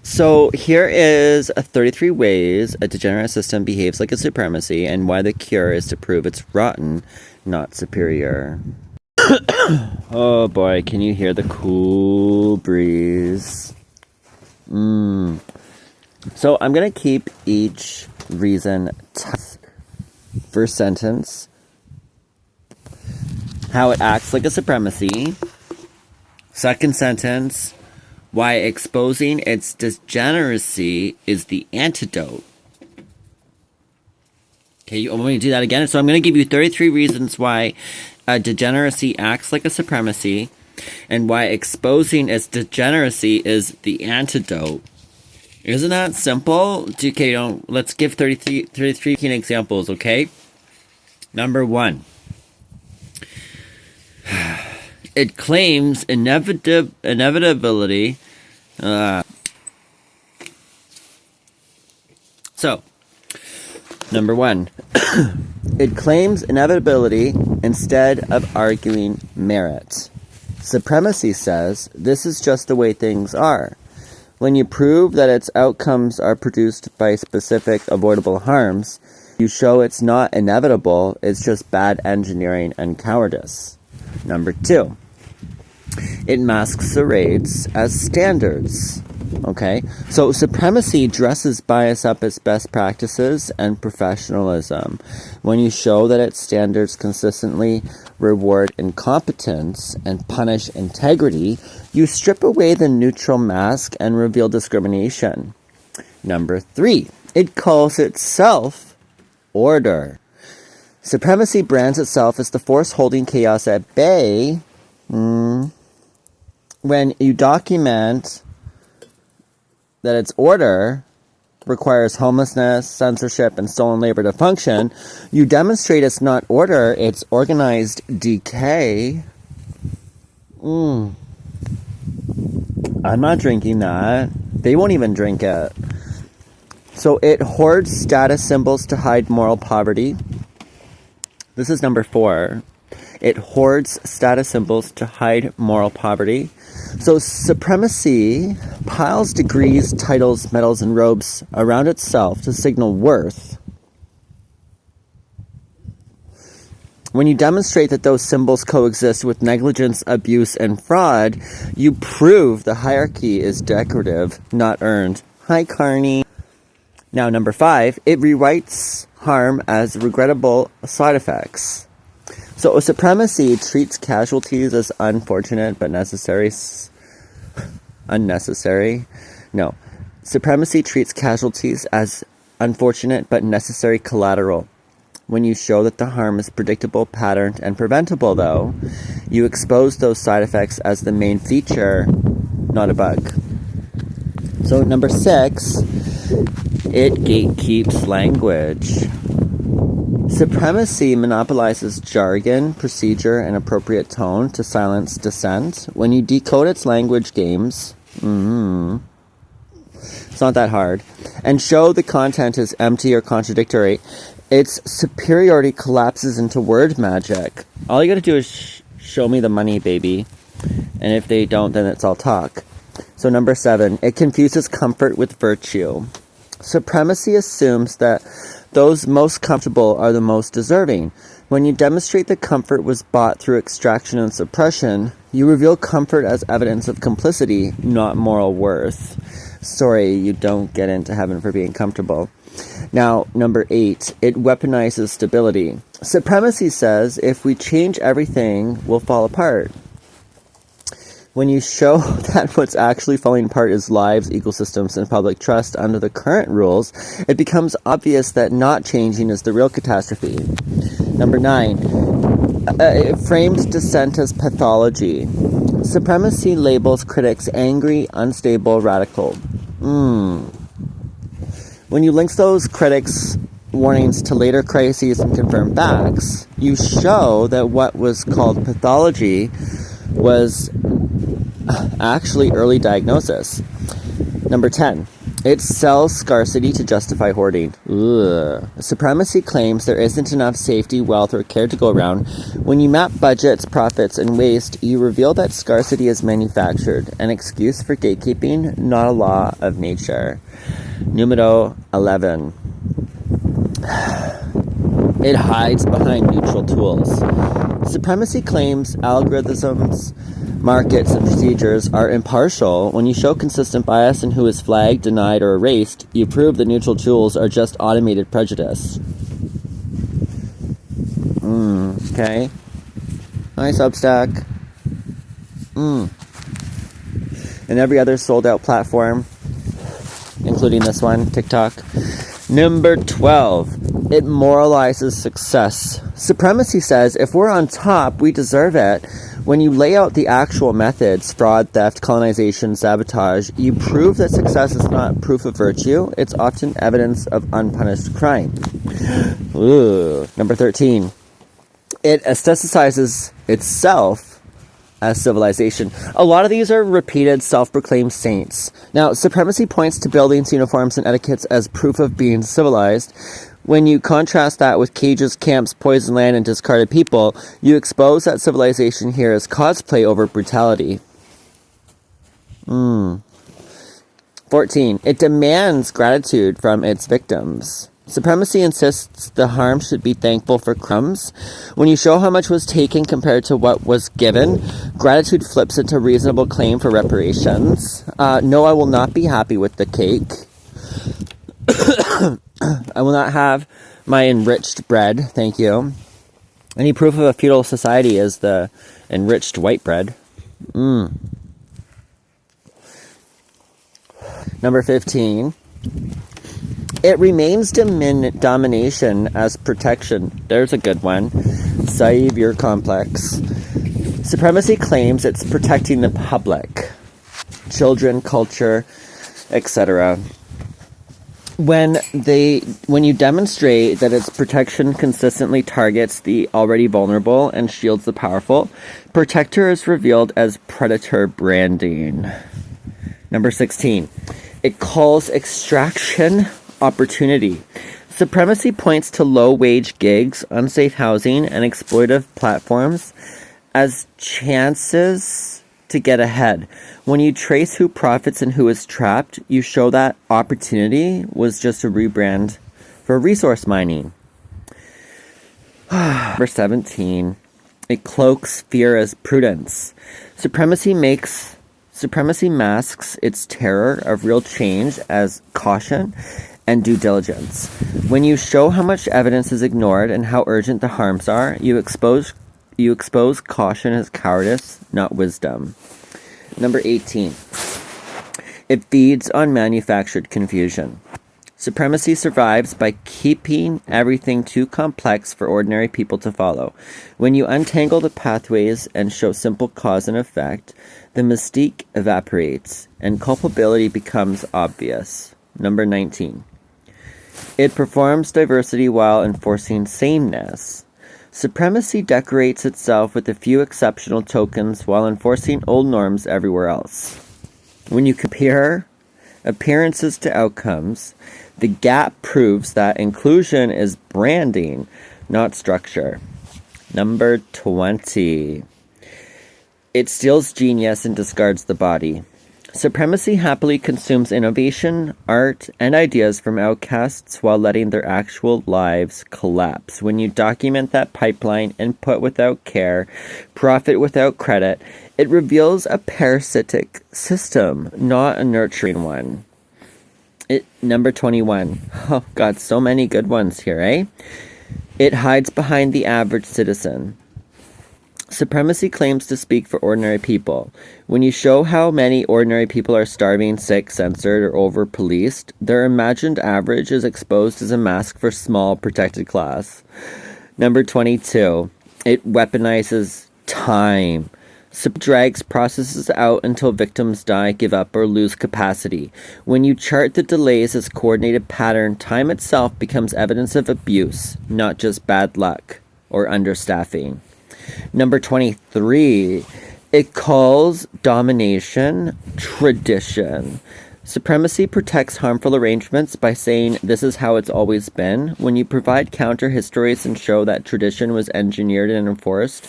So here is 33 ways a degenerate system behaves like a supremacy and why the cure is to prove it's rotten, not superior. Oh boy, can you hear the cool breeze? So I'm going to keep each reason first sentence, how it acts like a supremacy. Second sentence, why exposing its degeneracy is the antidote. Okay, you want me to do that again? So I'm going to give you 33 reasons why degeneracy acts like a supremacy and why exposing its degeneracy is the antidote. Isn't that simple? Okay, let's give 33 key examples, okay? Number 1. It claims inevitability. So, number 1. It claims inevitability instead of arguing merit. Supremacy says this is just the way things are. When you prove that its outcomes are produced by specific avoidable harms, you show it's not inevitable, it's just bad engineering and cowardice. Number 2. It masquerades as standards. Okay, so supremacy dresses bias up as best practices and professionalism. When you show that its standards consistently reward incompetence and punish integrity, you strip away the neutral mask and reveal discrimination. Number 3, it calls itself order. Supremacy brands itself as the force holding chaos at bay. When you document that its order requires homelessness, censorship, and stolen labor to function, you demonstrate it's not order, it's organized decay. I'm not drinking that. They won't even drink it. So it hoards status symbols to hide moral poverty. This is number 4. It hoards status symbols to hide moral poverty. So supremacy piles degrees, titles, medals, and robes around itself to signal worth. When you demonstrate that those symbols coexist with negligence, abuse, and fraud, you prove the hierarchy is decorative, not earned. Hi, Carney. Now, number 5, it rewrites harm as regrettable side effects. So supremacy treats casualties as unfortunate but unnecessary. No. Supremacy treats casualties as unfortunate but necessary collateral. When you show that the harm is predictable, patterned, and preventable, though, you expose those side effects as the main feature, not a bug. So number 6, it gatekeeps language. Supremacy monopolizes jargon, procedure, and appropriate tone to silence dissent. When you decode its language games, it's not that hard, and show the content is empty or contradictory, its superiority collapses into word magic. All you gotta do is show me the money, baby. And if they don't, then it's all talk. So number 7, it confuses comfort with virtue. Supremacy assumes that those most comfortable are the most deserving. When you demonstrate that comfort was bought through extraction and suppression, you reveal comfort as evidence of complicity, not moral worth. Sorry, you don't get into heaven for being comfortable. Now, number 8, it weaponizes stability. Supremacy says if we change everything, we'll fall apart. When you show that what's actually falling apart is lives, ecosystems, and public trust under the current rules, it becomes obvious that not changing is the real catastrophe. Number 9, it frames dissent as pathology. Supremacy labels critics angry, unstable, radical. When you link those critics' warnings to later crises and confirm facts, you show that what was called pathology was actually early diagnosis. Number 10, It sells scarcity to justify hoarding. Ugh. Supremacy claims there isn't enough safety, wealth, or care to go around. When you map budgets, profits, and waste, you reveal that scarcity is manufactured, an excuse for gatekeeping, not a law of nature. Numero 11. It hides behind neutral tools. Supremacy claims algorithms, markets, and procedures are impartial. When you show consistent bias in who is flagged, denied, or erased, you prove the neutral tools are just automated prejudice. Okay. Hi, Substack. And every other sold-out platform, including this one, TikTok. Number 12. It moralizes success. Supremacy says if we're on top, we deserve it. When you lay out the actual methods, fraud, theft, colonization, sabotage, you prove that success is not proof of virtue. It's often evidence of unpunished crime. Ooh. Number 13. It aestheticizes itself as civilization. A lot of these are repeated self-proclaimed saints. Now, supremacy points to buildings, uniforms, and etiquettes as proof of being civilized. When you contrast that with cages, camps, poisoned land, and discarded people, you expose that civilization here is cosplay over brutality. 14. It demands gratitude from its victims. Supremacy insists the harm should be thankful for crumbs. When you show how much was taken compared to what was given, gratitude flips into reasonable claim for reparations. No, I will not be happy with the cake. I will not have my enriched bread, thank you. Any proof of a feudal society is the enriched white bread. Number 15. It remains domination as protection. There's a good one. Savior complex. Supremacy claims it's protecting the public, children, culture, etc. When you demonstrate that its protection consistently targets the already vulnerable and shields the powerful, protector is revealed as predator branding. Number 16. It calls extraction opportunity. Supremacy points to low-wage gigs, unsafe housing, and exploitive platforms as chances to get ahead. When you trace who profits and who is trapped, you show that opportunity was just a rebrand for resource mining. Number 17. It cloaks fear as prudence. Supremacy masks its terror of real change as caution and due diligence. When you show how much evidence is ignored and how urgent the harms are, you expose caution as cowardice, not wisdom. Number 18. It feeds on manufactured confusion. Supremacy survives by keeping everything too complex for ordinary people to follow. When you untangle the pathways and show simple cause and effect, the mystique evaporates and culpability becomes obvious. Number 19. It performs diversity while enforcing sameness. Supremacy decorates itself with a few exceptional tokens while enforcing old norms everywhere else. When you compare appearances to outcomes, the gap proves that inclusion is branding, not structure. Number 20. It steals genius and discards the body. Supremacy happily consumes innovation, art, and ideas from outcasts while letting their actual lives collapse. When you document that pipeline, input without care, profit without credit, it reveals a parasitic system, not a nurturing one. Number 21. Oh, God, so many good ones here, eh? It hides behind the average citizen. Supremacy claims to speak for ordinary people. When you show how many ordinary people are starving, sick, censored, or over-policed, their imagined average is exposed as a mask for small, protected class. Number 22. It weaponizes time. Drags processes out until victims die, give up, or lose capacity. When you chart the delays as coordinated pattern, time itself becomes evidence of abuse, not just bad luck or understaffing. Number 23, it calls domination tradition. Supremacy protects harmful arrangements by saying this is how it's always been. When you provide counter histories and show that tradition was engineered and enforced,